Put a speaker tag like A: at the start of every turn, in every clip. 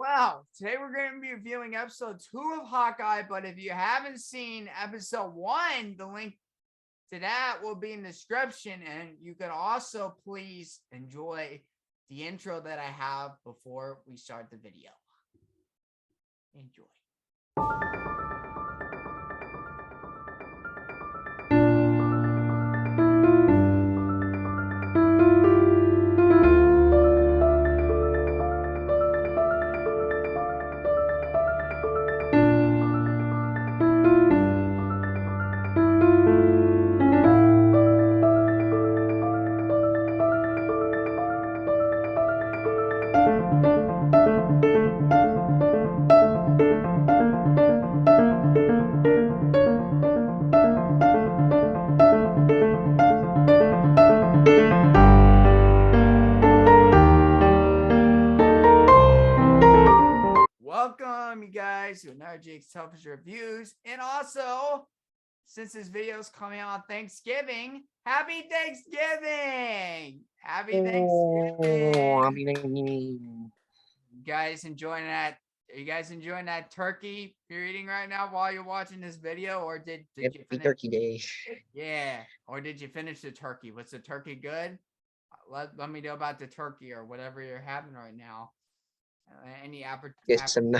A: Well, today we're going to be reviewing episode 2 of Hawkeye, but if you haven't seen episode 1, the link to that will be in the description, and you can also please enjoy the intro that I have before we start the video. Enjoy. Welcome, you guys, to another Jake's Television Reviews. And also, since this video is coming out on Thanksgiving, Happy Thanksgiving! Happy Thanksgiving! You guys enjoying that? Are you guys enjoying that turkey you're eating right now while you're watching this video? Or did you finish?
B: Turkey Day.
A: Yeah. Or did you finish the turkey? Was the turkey good? Let me know about the turkey or whatever you're having right now. Any
B: Get some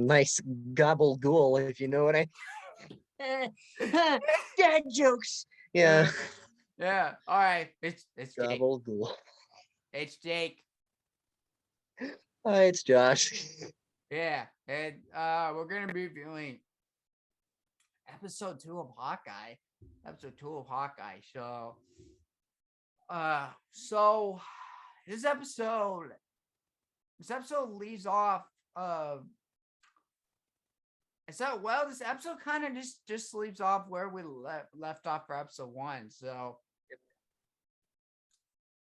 B: nice gobble ghoul, if you know what I dad jokes. Yeah.
A: Yeah. All right. It's
B: gobble ghoul.
A: It's Jake.
B: Hi, it's Josh.
A: Yeah. And we're gonna be reviewing episode 2 of Hawkeye. Episode 2 of Hawkeye. So this episode leaves off this episode kind of just leaves off where we left off for episode 1. So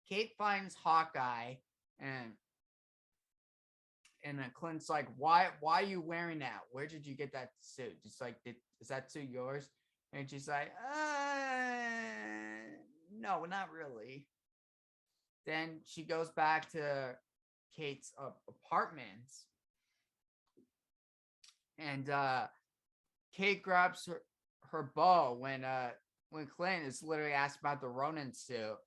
A: Kate finds Hawkeye and Clint's like, why are you wearing that? Where did you get that suit? Just like, is that suit yours? And she's like, no, not really. Then she goes back to Kate's apartment, and Kate grabs her bow when Clint is literally asked about the Ronin suit.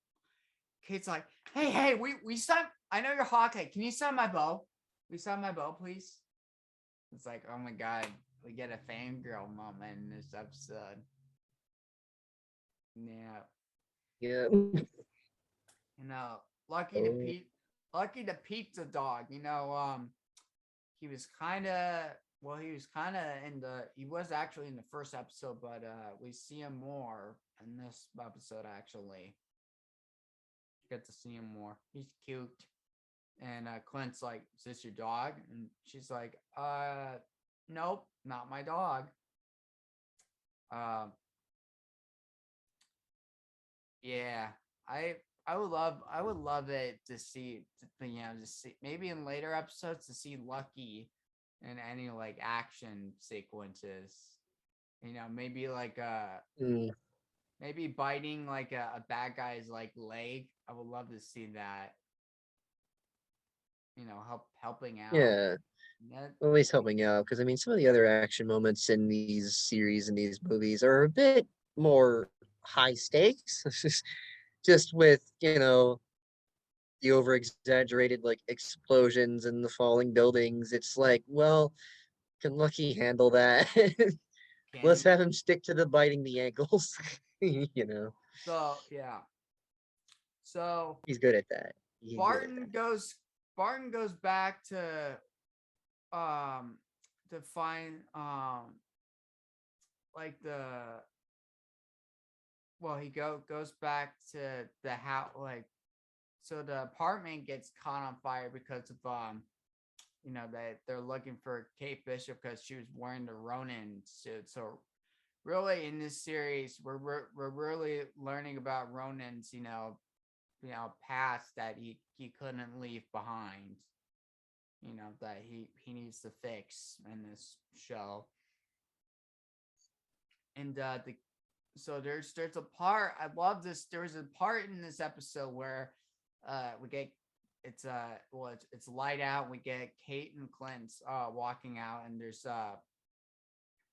A: Kate's like, hey, we sign. I know you're Hawkeye. Can you sign my bow? We sign my bow, please. It's like, oh my god, we get a fangirl moment in this episode. Yeah. You know, lucky the pizza dog. You know, he was actually in the first episode, but we see him more in this episode. Actually, get to see him more. He's cute. And Clint's like, is this your dog? And she's like, nope, not my dog. Yeah, I would love it to see, maybe in later episodes to see Lucky in any like action sequences. You know, maybe like maybe biting like a bad guy's like leg. I would love to see that. You know, helping out.
B: Yeah, always helping out, because I mean, some of the other action moments in these series and these movies are a bit more high stakes. Just with, you know, the over exaggerated like explosions and the falling buildings. It's like, well, can Lucky handle that? Let's have him stick to the biting the ankles. You know.
A: So yeah. So
B: he's good at that.
A: Barton goes back to find like he goes back to the house, like, so the apartment gets caught on fire because of you know, that they're looking for Kate Bishop because she was wearing the Ronin suit. So really in this series we're really learning about Ronin's you know past that he couldn't leave behind, you know, that he needs to fix in this show. And so there's a part, I love this, there was a part in this episode where we get it's light out. We get Kate and Clint walking out, and there's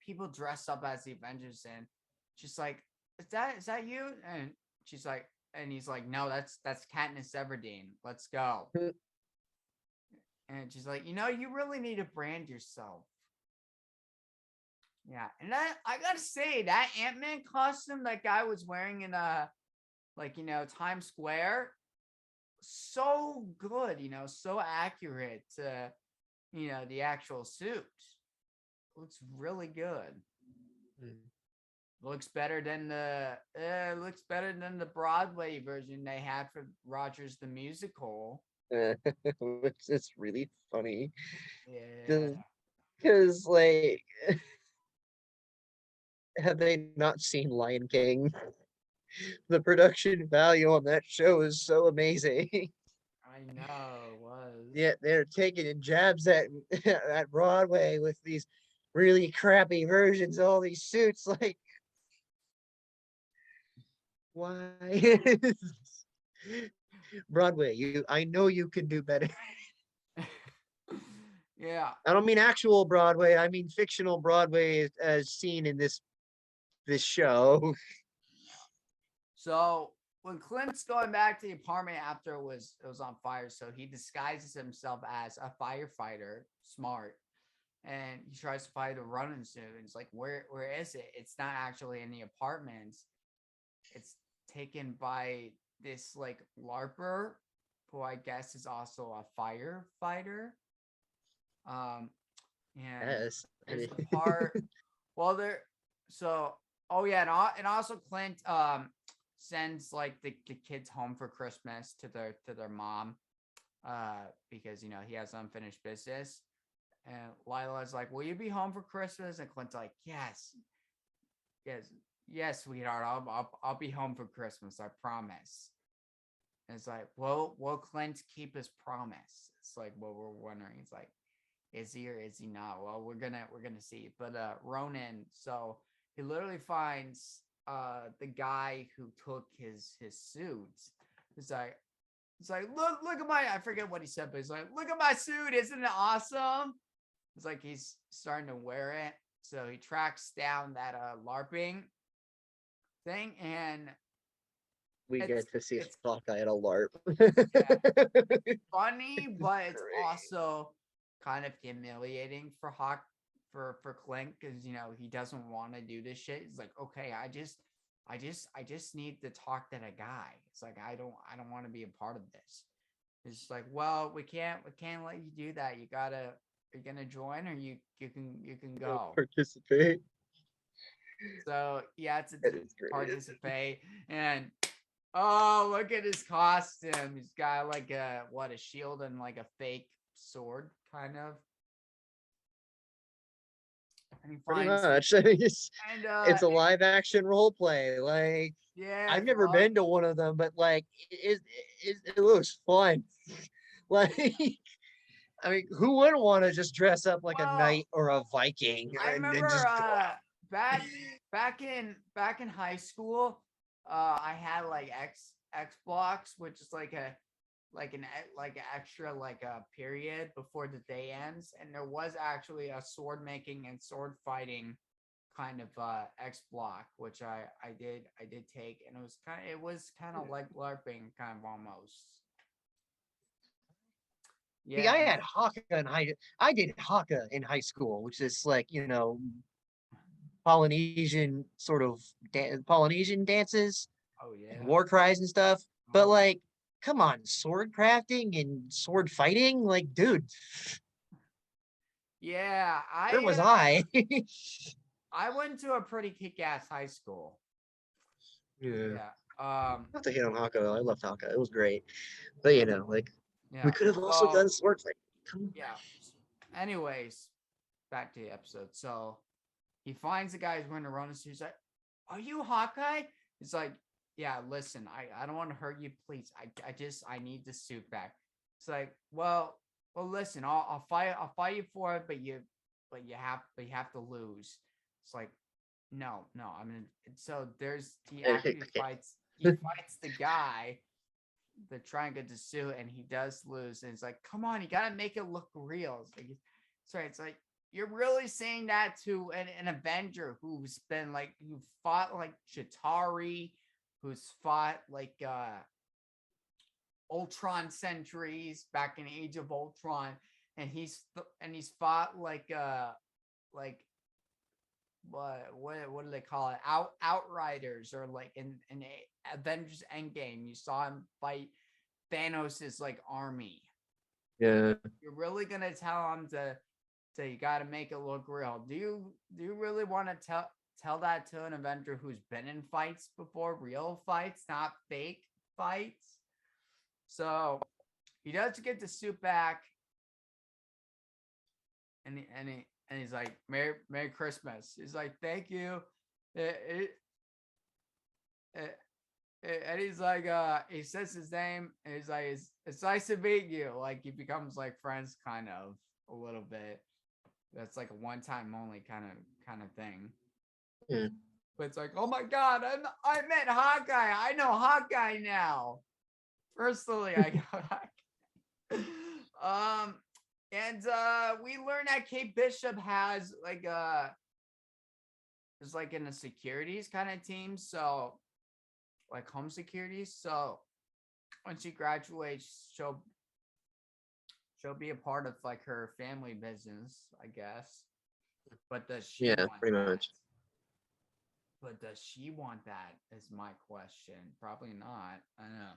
A: people dressed up as the Avengers, and she's like, is that you? And she's like, and he's like, no, that's Katniss Everdeen. Let's go. And she's like, you really need to brand yourself. Yeah, and I gotta say that Ant-Man costume that guy was wearing in Times Square, so good, so accurate to the actual suit. Looks really good. Looks better than the Broadway version they had for Rogers the Musical.
B: Which is really funny.
A: Yeah.
B: Because like, have they not seen Lion King? The production value on that show is so amazing.
A: I know it was.
B: Yeah, they're taking jabs at at Broadway with these really crappy versions of all these suits. Like, why? Broadway, I know you can do better.
A: Yeah.
B: I don't mean actual Broadway. I mean fictional Broadway as seen in this show.
A: So when Clint's going back to the apartment after it was on fire, so he disguises himself as a firefighter, smart, and he tries to find a running suit. And it's like, where is it? It's not actually in the apartments. It's taken by this like LARPer, who I guess is also a firefighter. And
B: Yes.
A: there's the part. Well, oh yeah, and also Clint sends like the kids home for Christmas to their mom, because he has unfinished business. And Lila's like, "Will you be home for Christmas?" And Clint's like, "Yes, sweetheart. I'll be home for Christmas. I promise." And it's like, "Will Clint keep his promise?" It's like what we're wondering. It's like, is he or is he not? Well, we're gonna see. But Ronan, so he literally finds the guy who took his suit. It's like look at I forget what he said, but he's like, "Look at my suit, isn't it awesome?" It's like he's starting to wear it. So he tracks down that LARPing thing, and
B: we get to see
A: it's
B: Hawkeye at a LARP.
A: funny, but it's also kind of humiliating for for Clint, because he doesn't want to do this shit. He's like, okay, I just need to talk to that guy. It's like I don't want to be a part of this. It's like, well, we can't let you do that. You're gonna join, or you can go
B: Participate.
A: So yeah, it's participate. And oh, look at his costume. He's got like a shield and like a fake sword, kind of. And
B: Pretty much. It's a live action role play. Like,
A: yeah,
B: I've never been to one of them, but like it looks fun. Like, I mean, who wouldn't want to just dress up like a knight or a Viking
A: I
B: and
A: remember
B: just go out?
A: back in high school, I had like Xbox, which is like an extra like a period before the day ends, and there was actually a sword making and sword fighting kind of X block, which I did take, and it was kind of like LARPing, kind of almost.
B: Yeah. See, I had Hawkeye I did Hawkeye in high school, which is like, Polynesian sort of Polynesian dances,
A: Oh yeah.
B: and war cries and stuff. But like, come on, sword crafting and sword fighting, like, dude.
A: Yeah,
B: where was I?
A: I went to a pretty kick-ass high school.
B: Yeah. Not to hit on Hawkeye, I loved Hawkeye. It was great. But we could have also done sword fighting.
A: Yeah. Anyways, back to the episode. So he finds the guy who's wearing a Ronin suit. He's like, "Are you Hawkeye?" He's like, "Yeah, listen, I don't want to hurt you, please. I need the suit back." It's like, well, listen, I'll fight you for it, but you have to lose. It's like, no, I mean, so he fights the guy they're trying to get the suit, and he does lose. And it's like, come on, you gotta make it look real. It's like, sorry, it's like you're really saying that to an Avenger who's been like who fought like Chitauri, who's fought like Ultron sentries back in Age of Ultron, and he's fought like what do they call it? Outriders, or like in Avengers Endgame, you saw him fight Thanos's like army.
B: Yeah.
A: You're really gonna tell him to you got to make it look real? Do you really want to tell that to an Avenger who's been in fights before, real fights, not fake fights? So he does get the suit back, and he's like, Merry Christmas. He's like, thank you. And he's like, he says his name, and he's like, it's nice to meet you. Like, he becomes like friends kind of a little bit. That's like a one-time only kind of thing.
B: Yeah.
A: But it's like, oh my God, I met Hawkeye. I know Hawkeye now. Personally, I know Hawkeye. And we learn that Kate Bishop has like is like in a securities kind of team, so like home securities. So when she graduates, she'll be a part of like her family business, I guess. But does she want
B: pretty
A: that?
B: much.
A: But does she want that is my question. Probably not. I know.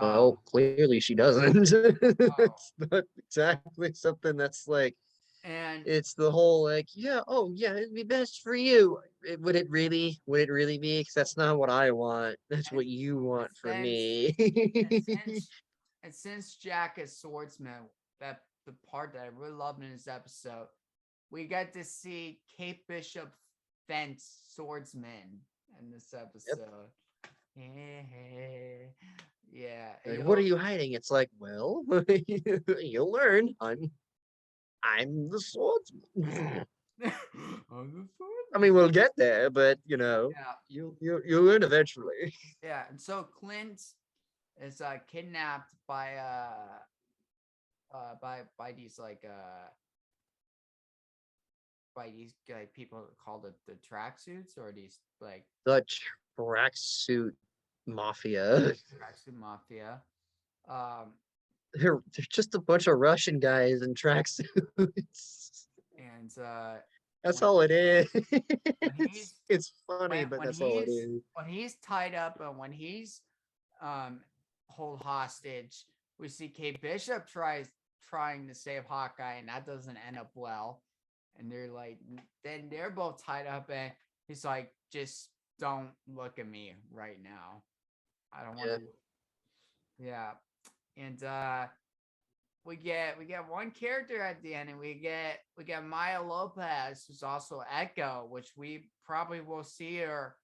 B: Well, clearly she doesn't. It's not exactly something that's like,
A: and
B: it's the whole like, it'd be best for you. Would it really be? Because that's not what I want. That's what you want for me.
A: and since Jack is swordsman, that the part that I really loved in this episode, we get to see Kate Bishop fence swordsman in this episode. Yep. Yeah.
B: Like, what are you hiding? It's like, well, you'll learn. I'm the swordsman. I mean, we'll get there, but you'll learn eventually.
A: Yeah, and so Clint is kidnapped by these by these people called the tracksuits, or these like
B: the tracksuit mafia.
A: Tracksuit mafia.
B: They're just a bunch of Russian guys in tracksuits.
A: And
B: that's all it is. It's funny, but that's all it is.
A: When he's tied up and when he's hold hostage, we see Kate Bishop trying to save Hawkeye, and that doesn't end up well. And they're both tied up, and he's like, just don't look at me right now. I don't want to. Yeah. And we get one character at the end, and we get Maya Lopez, who's also Echo, which we probably will see her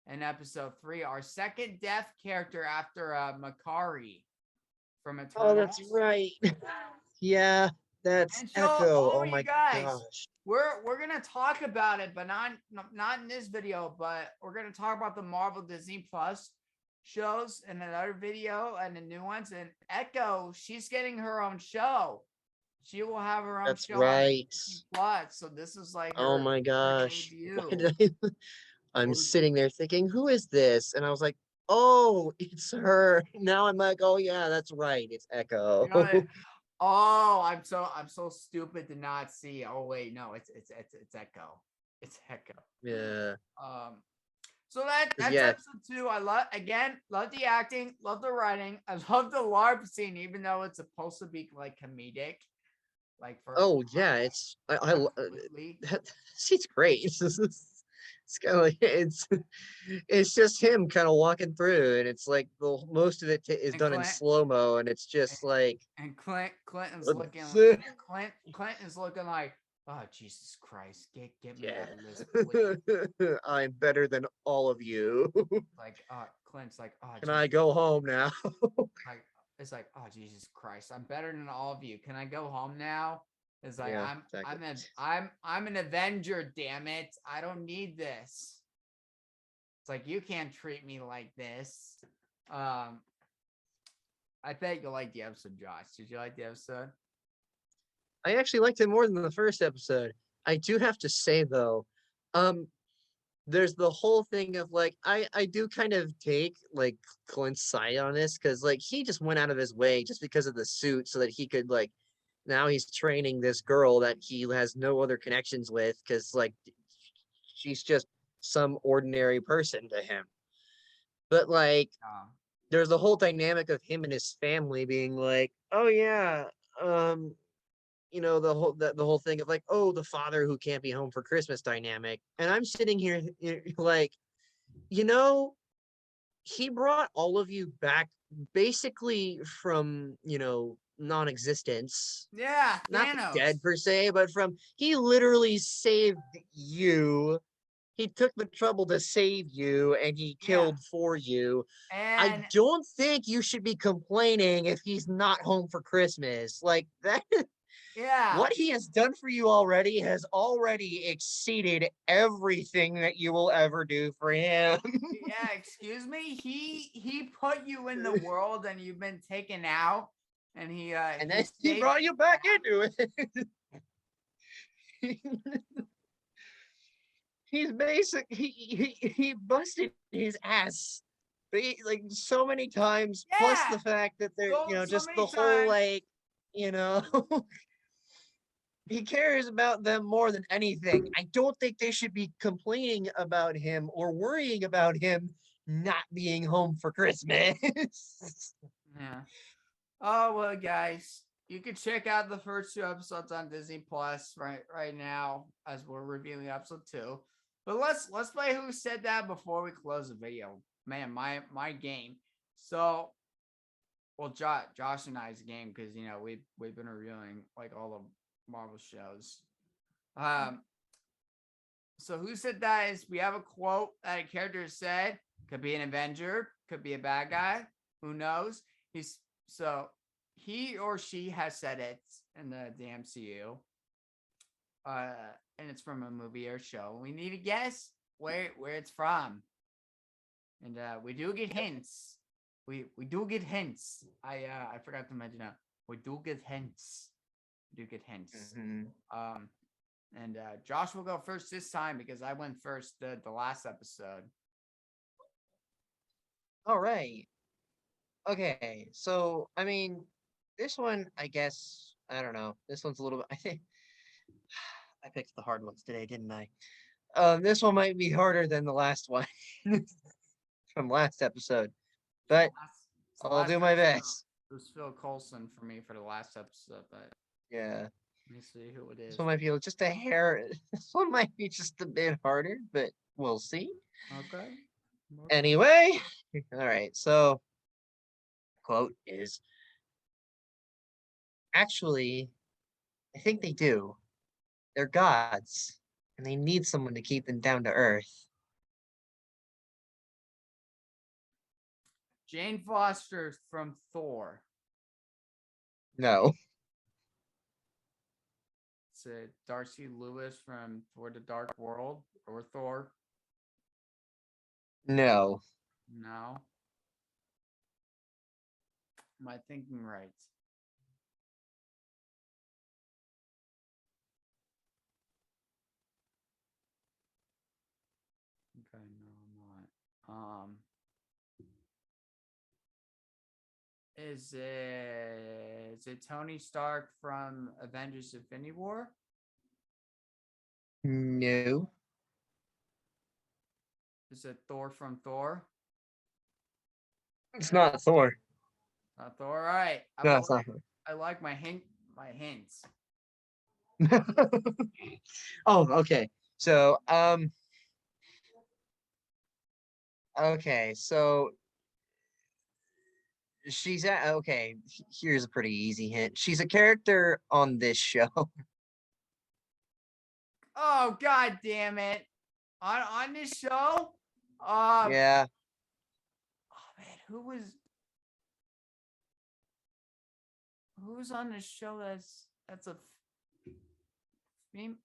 A: in episode 3, our second deaf character after Makari from Eternals.
B: Oh, that's right. Yeah, that's Echo. Oh my gosh.
A: We're gonna talk about it, but not in this video. But we're gonna talk about the Marvel Disney Plus shows in another video and the new ones. And Echo, she's getting her own show. She will have her own show.
B: Right.
A: Plus, so this is like
B: oh my gosh. I'm sitting there thinking, who is this? And I was like, oh, it's her. Now I'm like, oh yeah, that's right. It's Echo.
A: Oh, I'm so stupid to not see. Oh wait, no, it's Echo. It's Echo.
B: Yeah.
A: So that's episode 2. I love the acting, love the writing. I love the LARP scene, even though it's supposed to be like comedic. Like for
B: it's it's great. It's kind of like it's just him kind of walking through, and it's like most of it is done in slow-mo, and it's just like,
A: and Clinton's looking like, oh Jesus Christ, get me out of this, please.
B: I'm better than all of you.
A: Like Clint's like, oh,
B: can I go home now?
A: It's like, oh Jesus Christ, I'm better than all of you. Can I go home now? It's like, I'm an Avenger, damn it. I don't need this. It's like, you can't treat me like this. I think you'll like the episode, Josh. Did you like the episode?
B: I actually liked it more than the first episode. I do have to say though, um, there's the whole thing of like I do kind of take like Clint's side on this because like he just went out of his way just because of the suit so that he could like now he's training this girl that he has no other connections with because like she's just some ordinary person to him. But like
A: Oh,
B: there's the whole dynamic of him and his family being like, oh yeah, the whole thing of like, oh, the father who can't be home for Christmas dynamic. And I'm sitting here like, you know, he brought all of you back basically from, non-existence.
A: yeah,
B: Not
A: Thanos.
B: dead per se, but from he literally saved you. He took the trouble to save you and he
A: Yeah,
B: killed for you. I
A: and
B: don't think you should be complaining if he's not home for Christmas. Like that
A: yeah,
B: what he has done for you already has already exceeded everything that you will ever do for him.
A: yeah. Excuse me. He put you in the world, and you've been taken out, and
B: And
A: he
B: then he
A: saved
B: brought you back into it. He's basic. He busted his ass, like so many times. Plus
A: Yeah,
B: the fact that they're
A: so
B: just
A: many
B: the whole
A: times.
B: like you know he cares about them more than anything. I don't think they should be complaining about him or worrying about him not being home for Christmas.
A: Yeah. Oh well, guys, you can check out the first two episodes on Disney Plus right now as we're reviewing episode two. But let's play Who Said That before we close the video. Man, my game. So, well, Josh and I's game because we've been reviewing like all the Marvel shows. Um, so Who Said That is we have a quote that a character said. Could be an Avenger, could be a bad guy. Who knows? He's so he or she has said it in the MCU. Uh, and it's from a movie or show. We need to guess where it's from. And we do get hints. We do get hints. I forgot to mention that. We do get hints. We do get hints.
B: Mhm.
A: And Josh will go first this time because I went first the last episode.
B: All right. Okay. So, I mean, this one, I guess, I don't know. This one's a little bit, I think I picked the hard ones today, didn't I? This one might be harder than the last one from last episode, but
A: So
B: I'll
A: last
B: do my
A: episode
B: best.
A: it was Phil Coulson for me for the last episode, but
B: Yeah.
A: let me see who it
B: This
A: is.
B: one might be just a hair. This one might be just a bit harder, but we'll see.
A: Okay.
B: Anyway, all right. So, quote is actually, I think they do. They're gods, and they need someone to keep them down to earth.
A: Jane Foster from Thor.
B: No,
A: It's Darcy Lewis from Thor: The Dark World or Thor.
B: no.
A: No. Am I thinking right? Okay, no, I'm not. Is it Tony Stark from Avengers Infinity War?
B: No.
A: Is it Thor from Thor?
B: It's not Thor.
A: Not Thor. All right.
B: No, it's not Thor.
A: I like my hints.
B: Oh, okay. So, okay. So she's at, okay. Here's a pretty easy hint. She's a character on this show.
A: Oh god damn it. On this show?
B: Yeah.
A: Oh man, who's on this show that's a fem-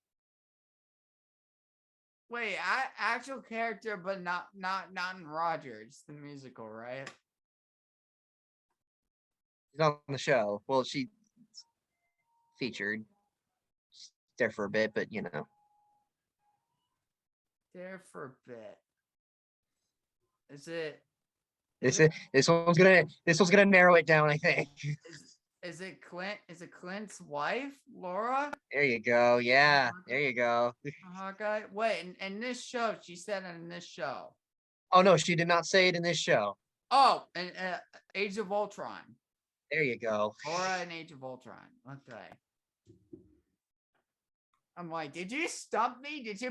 A: Wait, actual character, but not in Rogers, the musical, right?
B: She's on the show. Well, she featured there for a bit, but you know,
A: There for a bit. Is it? Is
B: this
A: it?
B: is this one's gonna narrow it down. I think.
A: Is is it Clint? Is it Clint's wife, Laura?
B: There you go. Yeah, there you go.
A: Hawkeye. Wait, in this show, she said it in this show.
B: Oh no, she did not say it in this show.
A: Oh, and Age of Ultron.
B: There you go.
A: Laura in Age of Ultron. Okay. I'm like, did you stump me? Did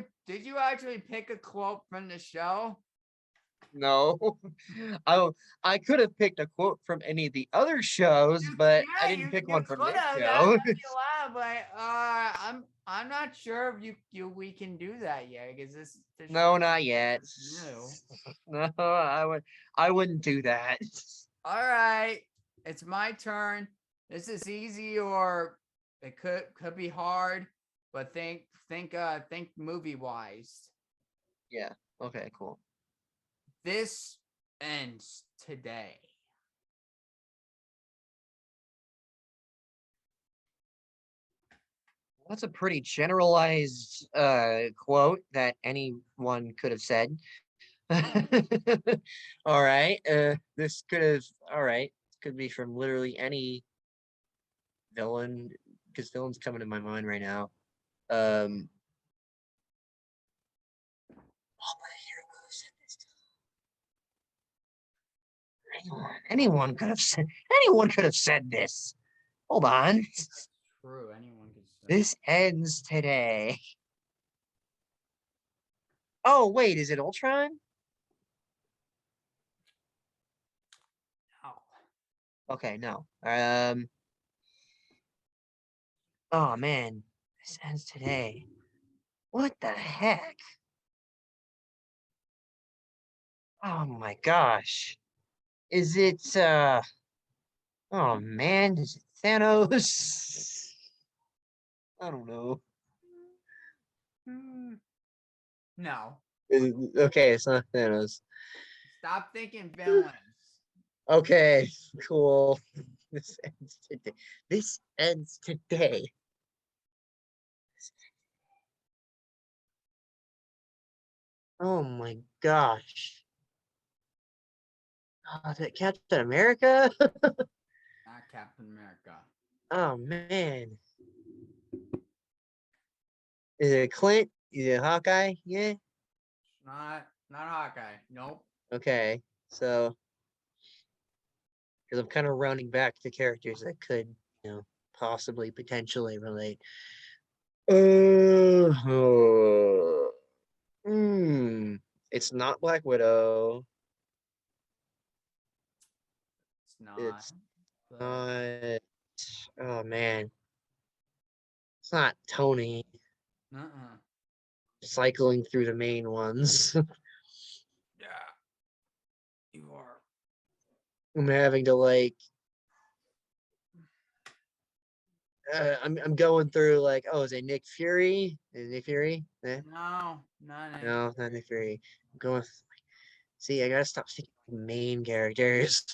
A: you actually pick a quote from the show?
B: No, I could have picked a quote from any of the other shows, but I
A: Yeah,
B: didn't pick
A: you
B: one from
A: could
B: this
A: have. That
B: show.
A: made me laugh. But I'm not sure if we can do that yet because this show
B: No, not yet.
A: is new.
B: No, I wouldn't do that.
A: All right, it's my turn. This is easy or it could be hard, but think movie wise.
B: Yeah. Okay. Cool.
A: This ends today.
B: That's a pretty generalized quote that anyone could have said. All right. This could have. All right. Could be from literally any villain, because villains coming to my mind right now. Oh, but a hero could have said this. Anyone could have said. Anyone could have said this. Hold on.
A: That's true. Anyone could say.
B: This ends today. Oh wait, is it Ultron?
A: Oh,
B: Okay, no. Oh man, this ends today. What the heck? Oh my gosh. Is it oh man, is it Thanos? I don't know.
A: Hmm. No.
B: Okay, it's not Thanos.
A: Stop thinking villains.
B: Okay, cool. This ends today. This ends today. Oh my gosh. Oh, is it Captain America?
A: Not Captain America.
B: Oh man. Is it Clint? Is it Hawkeye? Yeah.
A: Not Hawkeye. Nope.
B: Okay. So, because I'm kind of rounding back to characters that could, possibly potentially relate. Uh, hmm. It's not Black Widow.
A: It's not.
B: It's
A: But
B: not. Oh man. It's not Tony.
A: uh-uh.
B: Cycling through the main ones.
A: Yeah. You are.
B: I'm having to like I'm going through like, oh, is it Nick Fury? Is it Nick Fury?
A: No, not Nick.
B: No, not Nick Fury. I'm going. See, I gotta stop thinking main characters.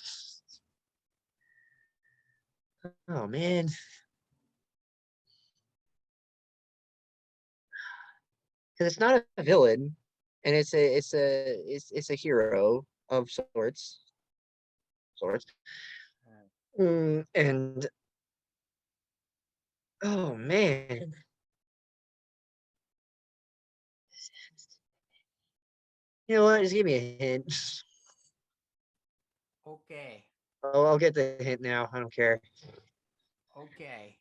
B: Oh man, because it's not a villain, and it's a hero of sorts. And oh man, you know what? Just give me a hint.
A: Okay.
B: Oh, I'll get the hint now. I don't care.
A: Okay.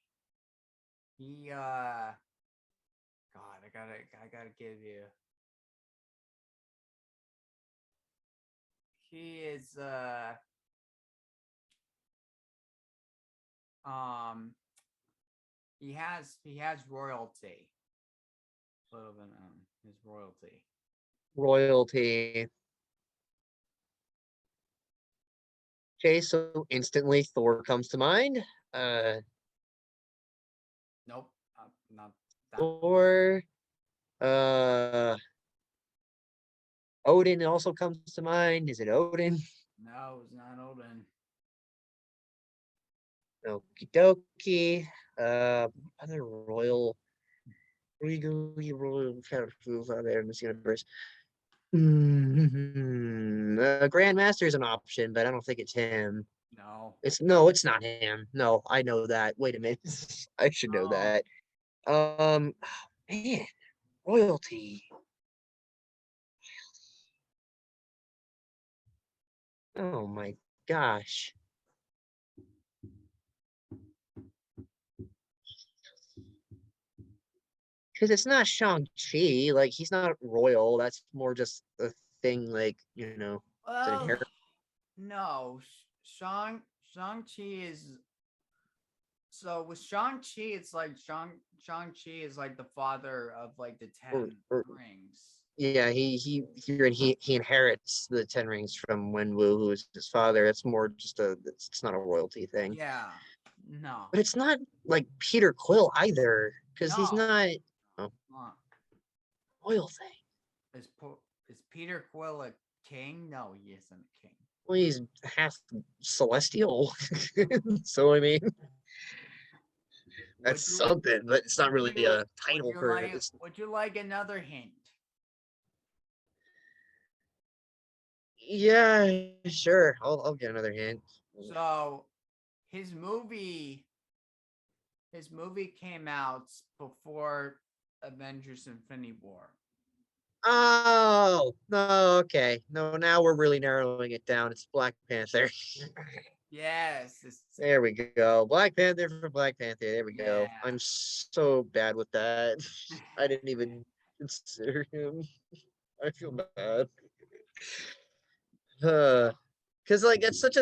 A: He God, I gotta give you. He is um he has royalty. A little bit his royalty.
B: Royalty. Okay, so instantly Thor comes to mind. Uh,
A: Nope. Not that.
B: Thor. Odin also comes to mind. Is it Odin?
A: No, it's not Odin.
B: Okie dokie. Other royal, legally royal characters out there in this universe. Grandmaster is an option, but I don't think it's him.
A: No.
B: It's no, it's not him. No, I know that. Wait a minute. I should know
A: Oh,
B: that. Oh, man, royalty. Oh my gosh. Because it's not Shang-Chi. Like, he's not royal. That's more just a thing, like, it's an
A: well,
B: inherit.
A: no. Shang-Chi is so with Shang-Chi, it's like Shang-Chi is like the father of like the
B: Or,
A: 10
B: or
A: rings.
B: yeah, he inherits the Ten Rings from Wenwu, who is his father. It's more just it's not a royalty thing.
A: Yeah. No.
B: But it's not like Peter Quill either, because he's
A: No.
B: not a
A: Uh,
B: royal thing.
A: is Peter Quill a king? No, he isn't a king.
B: Well, he's half celestial. So I mean,
A: Would
B: that's
A: you
B: something, but it's not
A: would
B: really
A: you
B: a title for it. It's
A: would you like another hint?
B: yeah, sure. I'll get another hint.
A: So his movie his movie came out before Avengers Infinity War.
B: Oh, no, okay. No, now we're really narrowing it down. It's Black Panther.
A: Yes,
B: There we go. Black Panther for Black Panther. There we
A: yeah.
B: go. I'm so bad with that. I didn't even consider him. I feel bad. Because like that's such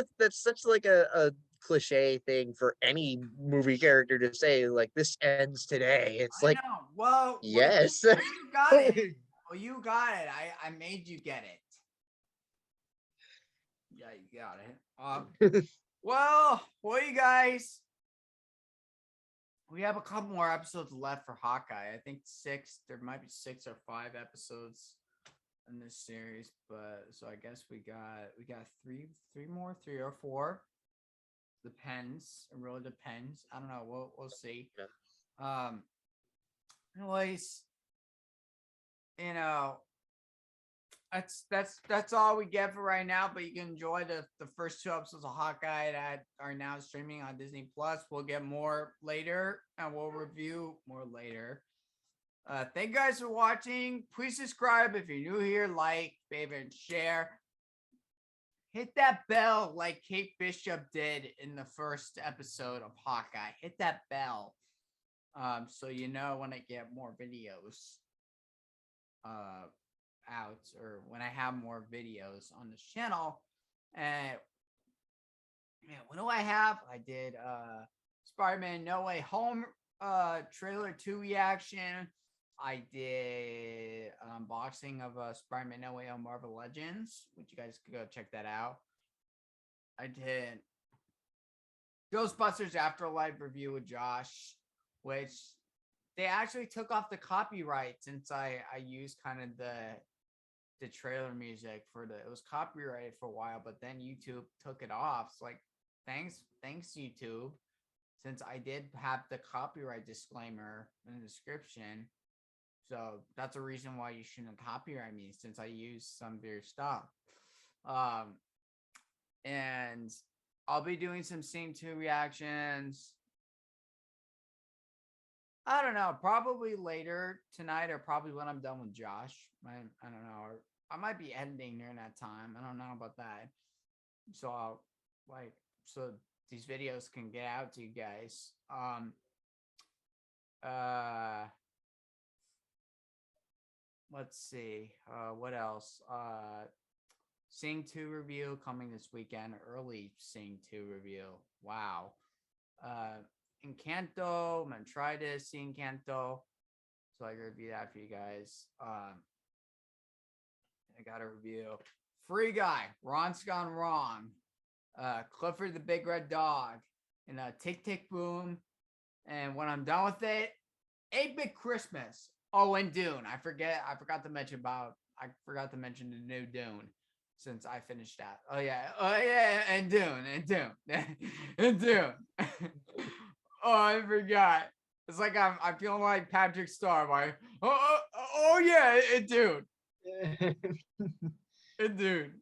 B: like a cliche thing for any movie character to say, like this ends today. It's
A: I
B: like,
A: know. Well,
B: yes.
A: you got it. Well, you got it. I made you get it. Yeah, you got it. Well, you guys, we have a couple more episodes left for Hawkeye. I think six. There might be 6 or 5 episodes in this series, but so I guess we got three or four. Depends. It really depends. I don't know. We'll see. Um. Anyways, you know, that's all we get for right now. But you can enjoy the first 2 episodes of Hawkeye that are now streaming on Disney Plus. We'll get more later, and we'll review more later. Thank you guys for watching. Please subscribe if you're new here. Like, favorite, and share. Hit that bell like Kate Bishop did in the first episode of Hawkeye. Hit that bell, so you know when I get more videos. Out or when I have more videos on the channel. And man, what do I have? I did Spider-Man No Way Home trailer 2 reaction. I did unboxing of Spider-Man No Way Home Marvel Legends, which you guys could go check that out. I did Ghostbusters Afterlife review with Josh, which they actually took off the copyright since I used kind of the trailer music for it was copyrighted for a while, but then YouTube took it off. So like thanks YouTube, since I did have the copyright disclaimer in the description. So that's a reason why you shouldn't copyright me, since I use some of your stuff. And I'll be doing some Scene 2 reactions. I don't know, probably later tonight or probably when I'm done with Josh. I don't know. Or I might be editing during that time. I don't know about that. So I'll so these videos can get out to you guys. Let's see. What else? Sing 2 review coming this weekend. Early Sing 2 review. Wow. Encanto. I'm gonna try to see Encanto. So I can review that for you guys. I got a review. Free Guy. Ron's Gone Wrong. Clifford the Big Red Dog. And Tick Tick Boom. And when I'm done with it, 8-Bit Christmas. Oh, and Dune. I forgot to mention the new Dune. since I finished that. Oh yeah, and Dune, and Dune. Oh, I forgot. It's like I'm feeling like Patrick Star. Like, oh yeah, and Dune, and Dune.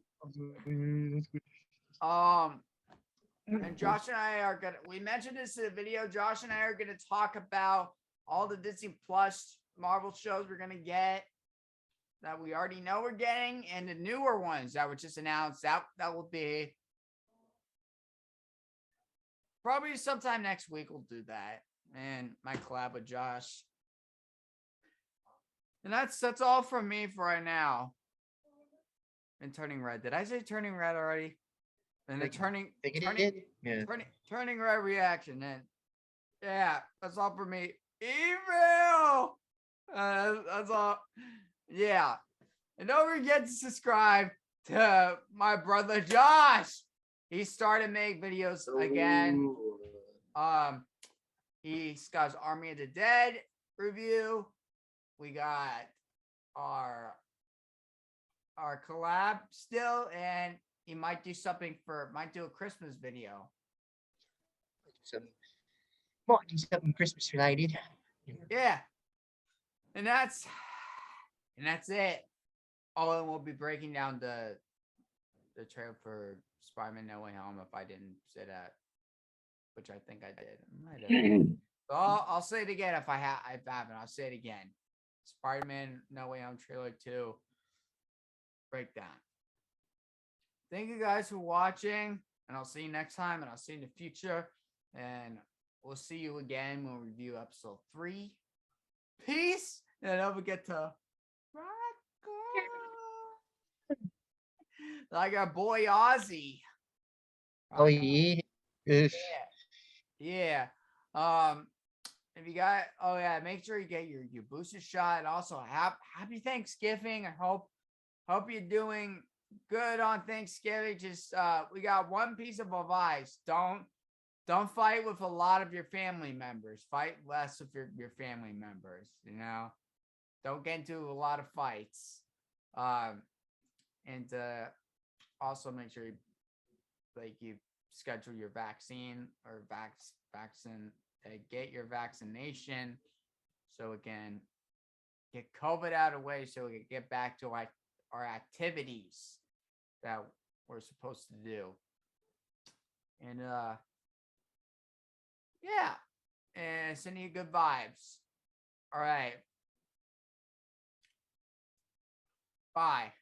A: And Josh and I are gonna. We mentioned this in the video. Josh and I are gonna talk about all the Disney Plus Marvel shows we're gonna get, that we already know we're getting, and the newer ones that were just announced. That will be probably sometime next week. We'll do that, and my collab with Josh. And that's all from me for right now. And Turning Red. Did I say Turning Red already? And the turning red reaction. And yeah, that's all for me. Email. That's all. Yeah. And don't forget to subscribe to my brother Josh. He started making videos again. He's got his Army of the Dead review. We got our collab still, and he might do a Christmas video.
B: Might do something Christmas related.
A: Yeah. And that's it. Oh, and we'll be breaking down the trailer for Spider-Man No Way Home if I didn't say that, which I think I did. So I'll say it again if I haven't. I'll say it again. Spider-Man No Way Home trailer 2 breakdown. Thank you guys for watching, and I'll see you next time, and I'll see you in the future, and we'll see you again when we review episode 3. Peace, and don't forget to rock on. Like our boy Ozzy.
B: Oh yeah.
A: Yeah. If you got, make sure you get your booster shot, and also happy Thanksgiving. I hope you're doing good on Thanksgiving. Just we got one piece of advice: don't fight with a lot of your family members. Fight less with your family members. Don't get into a lot of fights. And also make sure you schedule your vaccine or vaccine. Get your vaccination so we can get COVID out of the way, so we can get back to our activities that we're supposed to do. And yeah, and sending you good vibes. All right, bye.